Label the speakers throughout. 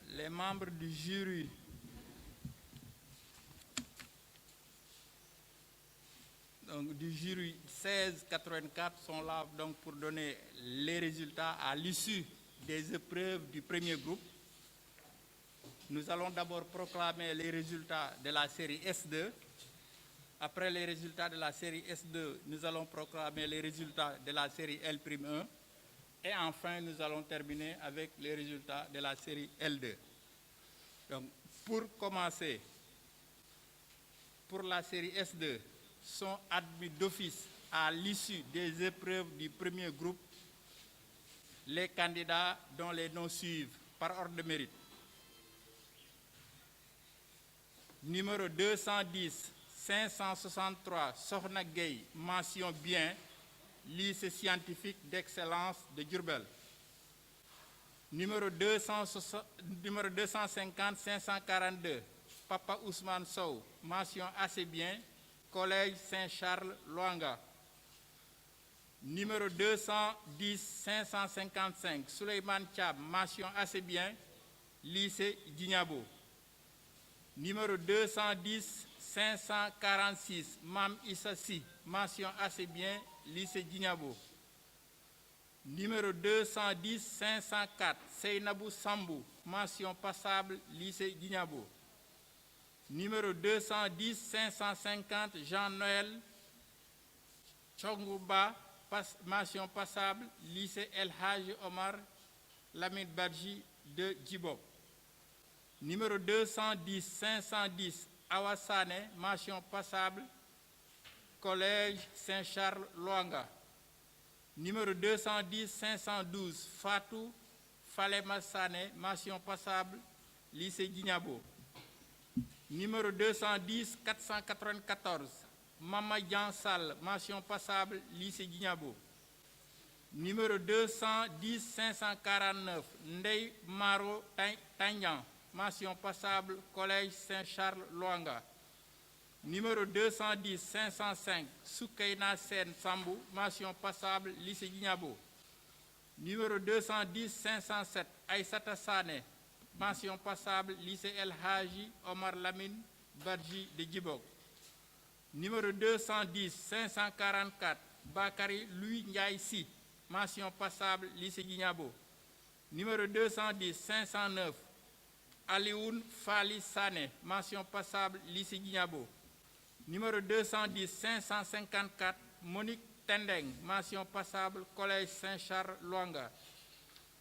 Speaker 1: Les membres du jury du jury 1684 sont là donc pour donner les résultats à l'issue des épreuves du premier groupe. Nous allons d'abord proclamer les résultats de la série S2. Après les résultats de la série S2, nous allons proclamer les résultats de la série L'1. Et enfin, nous allons terminer avec les résultats de la série L2. Donc, pour commencer, pour la série S2, sont admis d'office à l'issue des épreuves du premier groupe les candidats dont les noms suivent par ordre de mérite. Numéro 210, 563, Sokhna Gueye, mention bien, lycée scientifique d'excellence de Diourbel. Numéro 250, 542, Papa Ousmane Sow, mention assez bien, Collège Saint-Charles Loanga. Numéro 210 555, Souleymane Thiam, mention assez bien, lycée Djignabo. Numéro 210 546, Mam Issassi, mention assez bien, lycée Djignabo. Numéro 210 504, Seynabou Sambou, mention passable, lycée Djignabo. Numéro 210 550, Jean-Noël Chongouba, mention passable, lycée El Hadj Omar Lamine Badji de Djibok. Numéro 210 510, Awassane, mention passable, Collège Saint-Charles Loanga. Numéro 210 512, Fatou Falema Sané, mention passable, lycée Djignabo. Numéro 210 494, Mama Dian Sall, mention passable, lycée Djignabo. Numéro 210 549, Ndey Maro Tanyan, mention passable, Collège Saint-Charles Loanga. Numéro 210 505, Soukaina Sen Sambou, mention passable, lycée Djignabo. Numéro 210 507, Aïssata Sané, mention passable, lycée El Hadji Omar Lamine Badji de Djibok. Numéro 210 544, Bakary Louis Ndiaye, mention passable, lycée Djignabo. Numéro 210 509, Alioune Fali Sané, mention passable, lycée Djignabo. Numéro 210 554, Monique Tendeng, mention passable, Collège Saint-Charles Loanga.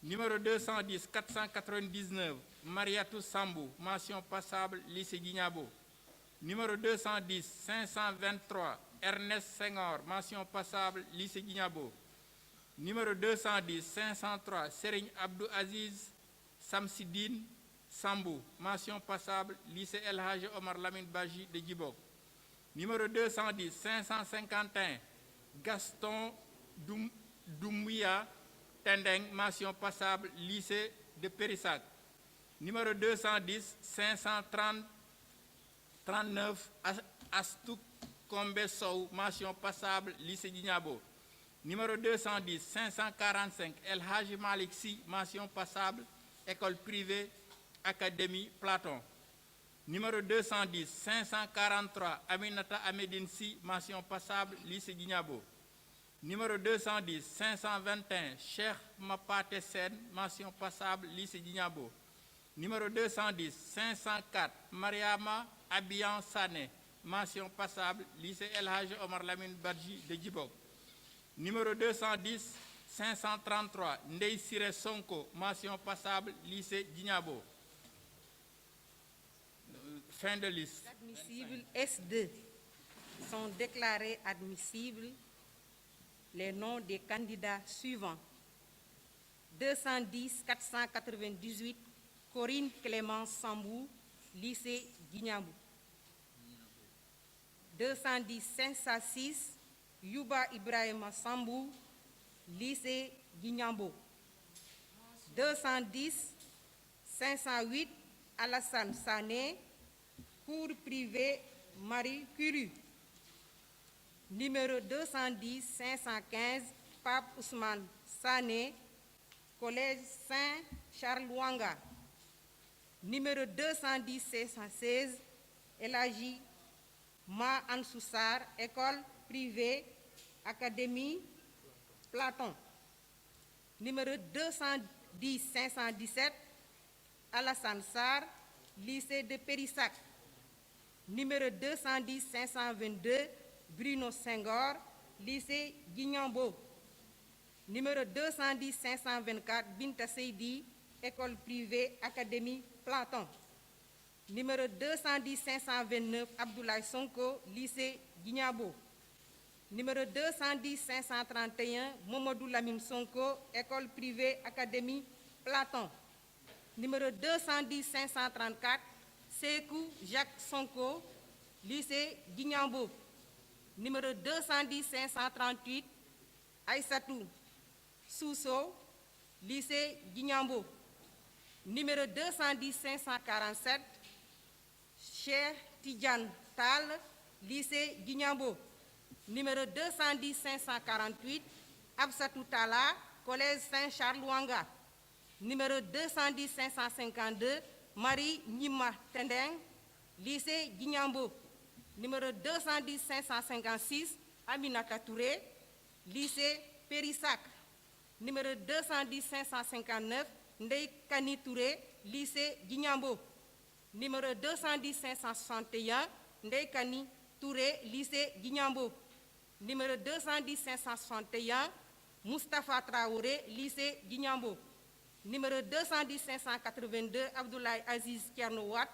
Speaker 1: Numéro 210 499, Mariatou Sambou, mention passable, lycée Djignabo. Numéro 210 523, Ernest Senghor, mention passable, lycée Djignabo. Numéro 210 503, Serigne Abdou Aziz Samsidine Sambou, mention passable, lycée El Hadj Omar Lamine Badji de Djibok. Numéro 210 551, Gaston Doumouya Tendeng, mention passable, lycée de Périssac. Numéro 210 539, Astou Kombe Sow, mention passable, lycée Djignabo. Numéro 210 545, El Hadji Malik Sy, mention passable, école privée Académie Platon. Numéro 210 543, Aminata Amedine Sy, mention passable, lycée Djignabo. Numéro 210 521, Cheikh Mapate Sen, mention passable, lycée Djignabo. Numéro 210 504, Mariama Abiyan Sané, mention passable, lycée El Hadj Omar Lamine Badji de Djibok. Numéro 210 533, Ndey Siré Sonko, mention passable, lycée Djignabo. Fin de liste.
Speaker 2: Admissibles S2 sont déclarés admissibles les noms des candidats suivants. 210 498, Corinne Clémence Sambou, lycée Djignabo. 210 506, Yuba Ibrahima Sambou, lycée Djignabo. 210 508, Alassane Sané, cours privé Marie Curie. Numéro 210 515, Pape Ousmane Sané, Collège Saint-Charles Ouanga. Numéro 210 616, Elhaji Ma Ansoussar, École privée, Académie Platon. Numéro 210 517, Alassane Sarr, Lycée de Périssac. Numéro 210 522, Bruno Senghor, Lycée Guignambo. Numéro 210 524, Binta Seydi, École privée, Académie Platon. Numéro 210 529, Abdoulaye Sonko, Lycée Guignabo. Numéro 210 531, Momodou Lamine Sonko, École privée, Académie Platon. Numéro 210 534, Sekou Jacques Sonko, Lycée Guignambo. Numéro 210 538, Aïssatou Sousso, Lycée Guignambo. Numéro 210 547, Cheikh Tidiane Tal, Lycée Guignambo. Numéro 210 548, Absatou Tala, Collège Saint-Charles Ouanga. Numéro 210 552, Marie Nima Tendeng, Lycée Guignambo. Numéro 210 556, Aminata Touré, Lycée Périssac. Numéro 210 559, Ndeye Kani Touré, Lycée Guignambo. Numéro 210 561, Ndeye Kani Touré, Lycée Guignambo. Numéro 210 561, Moustapha Traoré, Lycée Guignambo. Numéro 210 582, Abdoulaye Aziz Kiarnowat,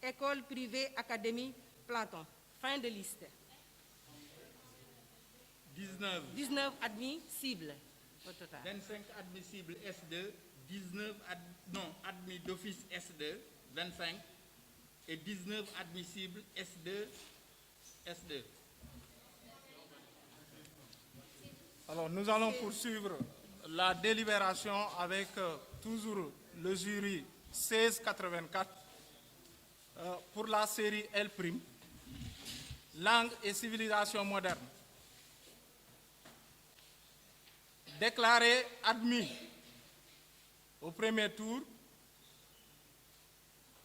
Speaker 2: École privée, Académie Platon. Fin de liste. 19 admissibles au total.
Speaker 1: 25 admissibles S2, 19 admis d'office S2, 25, et 19 admissibles S2.
Speaker 3: Alors, nous allons poursuivre la délibération avec toujours le jury 1684 pour la série L', langue et civilisation moderne. Déclaré admis au premier tour,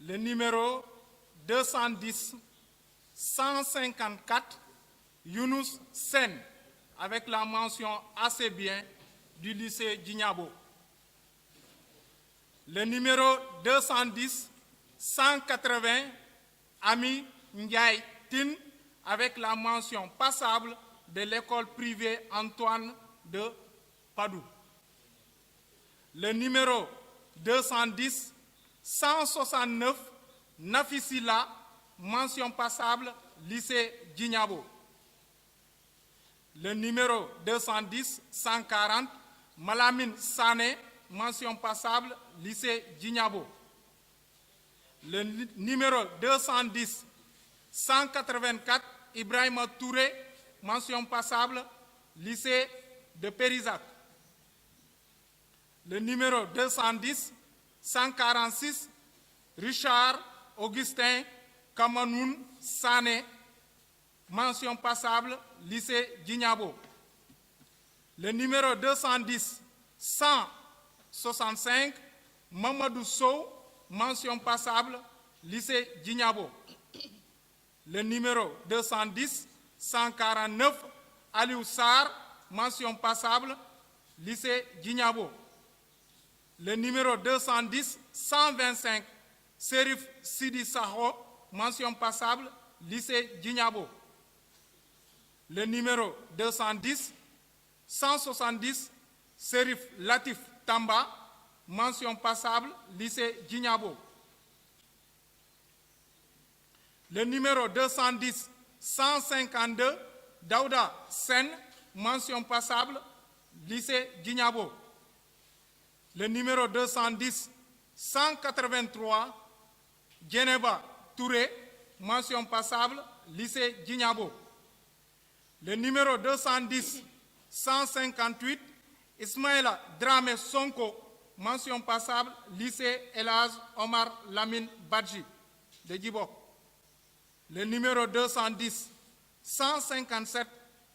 Speaker 3: le numéro 210 154 Younous Sen, avec la mention assez bien du lycée Guignabo. Le numéro 210 180 Ami Ndiaye Tin, avec la mention passable de l'école privée Antoine de Padoue. Le numéro 210 169 Nafisila, mention passable lycée Guignabo. Le numéro 210 140 Malamine Sané, mention passable lycée Guignabo. Le numéro 210 184 Ibrahima Touré, mention passable lycée de Périssac. Le numéro 210 146 Richard Augustin Kamanoun Sané, mention passable lycée Guignabo. Le numéro 210 165 Mamadou Sow, mention passable lycée Guignabo. Le numéro 210 149 Aliou Sarr, mention passable lycée Guignabo. Le numéro 210 125 Serif Sidi Saho, mention passable lycée Guignabo. Le numéro 210 170 Serif Latif Tamba, mention passable lycée Guignabo. Le numéro 210 152 Daouda Sen, mention passable lycée Guignabo. Le numéro 210 183 Djeneba Touré, mention passable lycée Guignabo. Le numéro 210 158 Ismaïla Dramé Sonko, mention passable lycée Elhaj Omar Lamine Badji de Djibok. Le numéro 210 157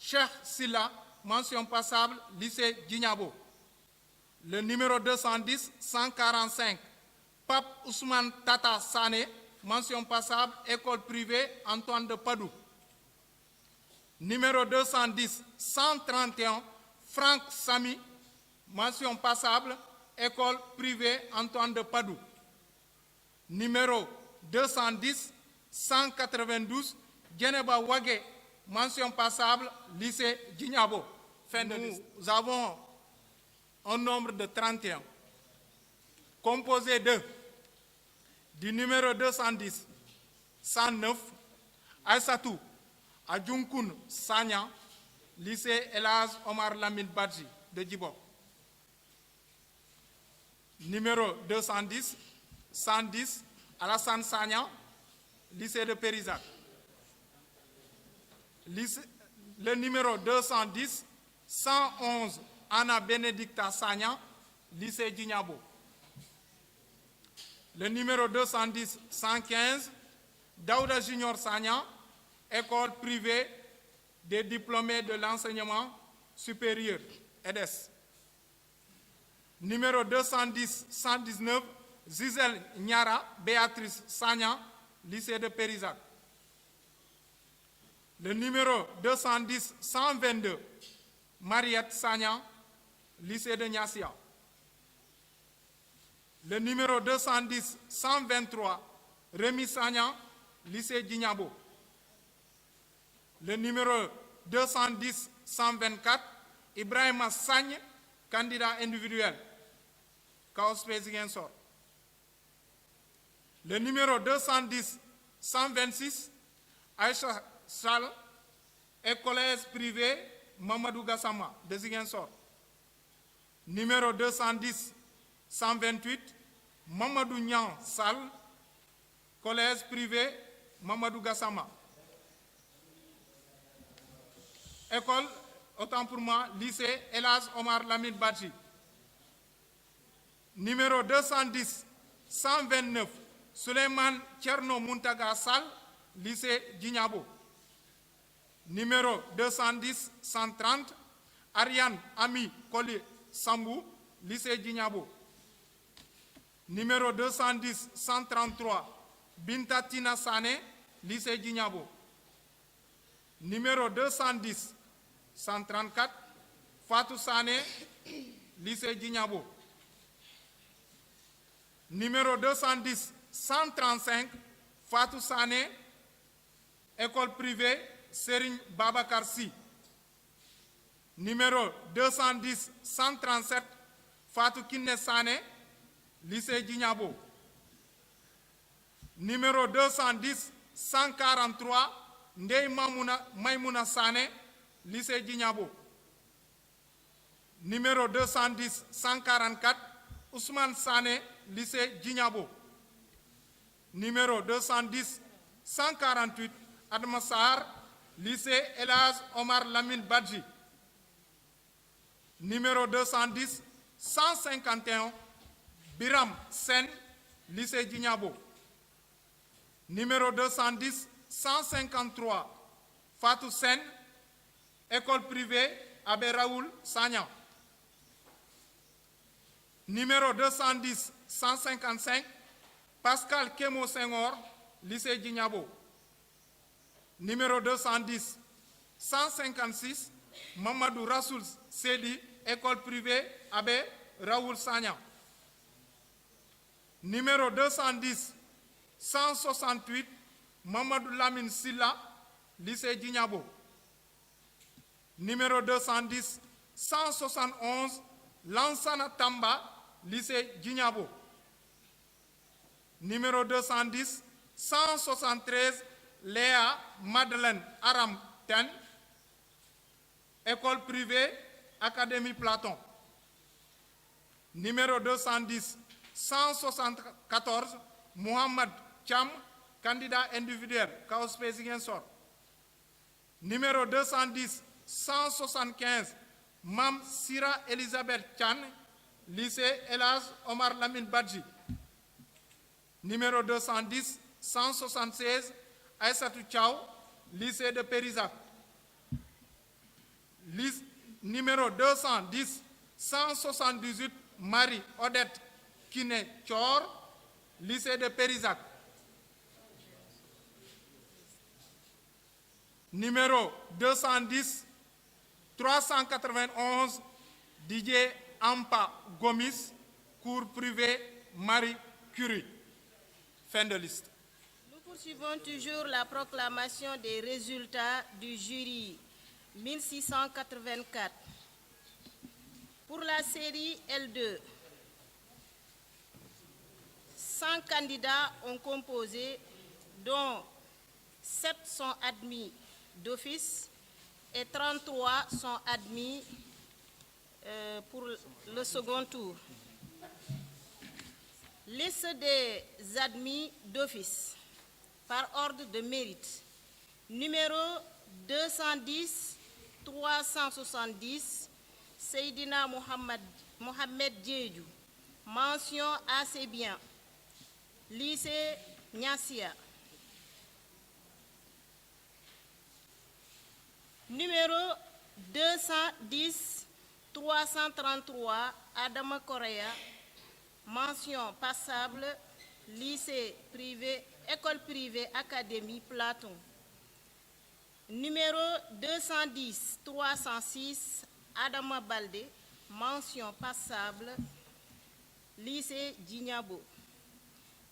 Speaker 3: Cheikh Silla, mention passable, lycée Djignabo. Le numéro 210, 145, Pape Ousmane Tata Sané, mention passable, école privée Antoine de Padoue. Numéro 210, 131, Franck Samy, mention passable, école privée Antoine de Padoue. Numéro 210, 192, Djeneba Wage, mention passable, lycée Djignabo. Nous avons un nombre de 31, composé du numéro 210, 109, Aïssatou Adjunkoun Sanya, lycée Elaz Omar Lamine Badji de Djibok. Numéro 210, 110, Alassane Sanya, lycée de Périzac. Le numéro 210, 111, Anna Benedicta Sagna, lycée Djignabo. Le numéro 210, 115, Daouda Junior Sagna, école privée des diplômés de l'enseignement supérieur, EDES. Numéro 210, 119, Zizel Nyara, Béatrice Sagna, lycée de Périzac. Le numéro 210, 122, Mariette Sagna, lycée de Niassia. Le numéro 210, 123, Rémi Sagna, lycée Djignabo. Le numéro 210, 124, Ibrahima Sagne, candidat individuel, Chaos Péziguensor. Le numéro 210, 126, Aïcha Sal, école privée Mamadou Gassama de Ziguinchor. Numéro 210, 128, Mamadou Nyan Sal, collège privé Mamadou Gassama. École, autant pour moi, lycée Elaz Omar Lamine Badji. Numéro 210, 129, Suleiman Tcherno Muntaga Sal, lycée Djignabo. Numéro 210, 130, Ariane Ami Koli Sambou, lycée Djignabo. Numéro 210, 133, Binta Tina Sané, lycée Djignabo. Numéro 210, 134, Fatou Sané, lycée Djignabo. Numéro 210, 135, Fatou Sané, école privée Serigne Babacar Sy. Numéro 210, 137, Fatou Kiné Sané, lycée Djignabo. Numéro 210, 143, Ndeye Maïmouna Sané, lycée Djignabo. Numéro 210, 144, Ousmane Sané, lycée Djignabo. Numéro 210, 148, Adma Sahar, lycée Elaz Omar Lamine Badji. Numéro 210, 151, Biram Sen, lycée Djignabo. Numéro 210, 153, Fatou Sen, école privée Abbé Raoul Sagna. Numéro 210, 155, Pascal Kemo Senghor, lycée Djignabo. Numéro 210, 156, Mamadou Rassoul Sedi, école privée Abbé Raoul Sagna. Numéro 210, 168, Mamadou Lamine Silla, lycée Djignabo. Numéro 210, 171, Lansana Tamba, lycée Djignabo. Numéro 210, 173, Léa Madeleine Aram Ten, école privée Académie Platon. Numéro 210, 174, Mohamed Cham, candidat individuel, Chaos Péziguensor. Numéro 210, 175, Mam Sira Elisabeth Chan, lycée Elaz Omar Lamine Badji. Numéro 210, 176, Aïssatou Tchao, lycée de Périzac. numéro 210 178 Marie-Odette Kiné-Thior, lycée de Périzac. Numéro 210 391 Didier Ampa Gomis, cours privé Marie Curie. Fin de liste.
Speaker 4: Nous poursuivons toujours la proclamation des résultats du jury 1684. Pour la série L2, 100 candidats ont composé, dont 7 sont admis d'office et 33 sont admis pour le second tour. Liste des admis d'office par ordre de mérite. Numéro 210 370 Seydina Mohamed Diédhiou, mention assez bien, lycée Niassia. Numéro 210 333 Adama Correa, mention passable, lycée privé, école privée Académie Platon. Numéro 210 306 Adama Baldé, mention passable, lycée Djignabo.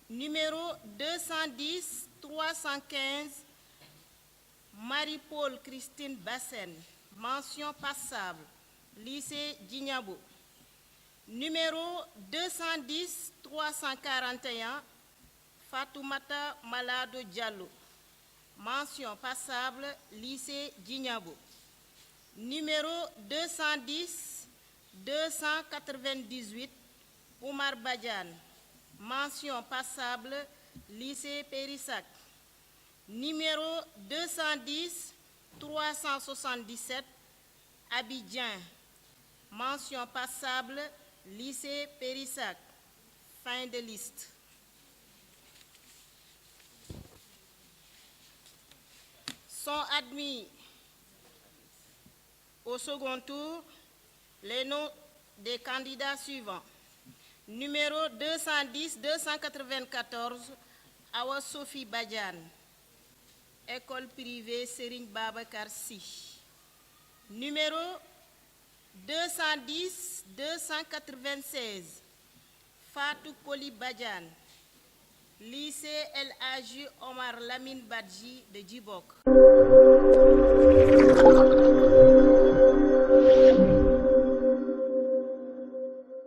Speaker 4: Numéro 210 315 Marie-Paul Christine Bassène, mention passable, lycée Djignabo. Numéro 210 341 Fatoumata Malado Diallo, mention passable, lycée Djignabo. Numéro 210 298 Oumar Badiane, mention passable, lycée Périssac. Numéro 210 377 Abidjan, mention passable, lycée Périssac. Fin de liste. Sont admis au second tour les noms des candidats suivants. Numéro 210 294 Awa Sophie Badiane, école privée Serigne Babacar Sy. Numéro 210 296 Fatou Koli Badiane, lycée El Hadji Omar Lamine Badji de Djibok.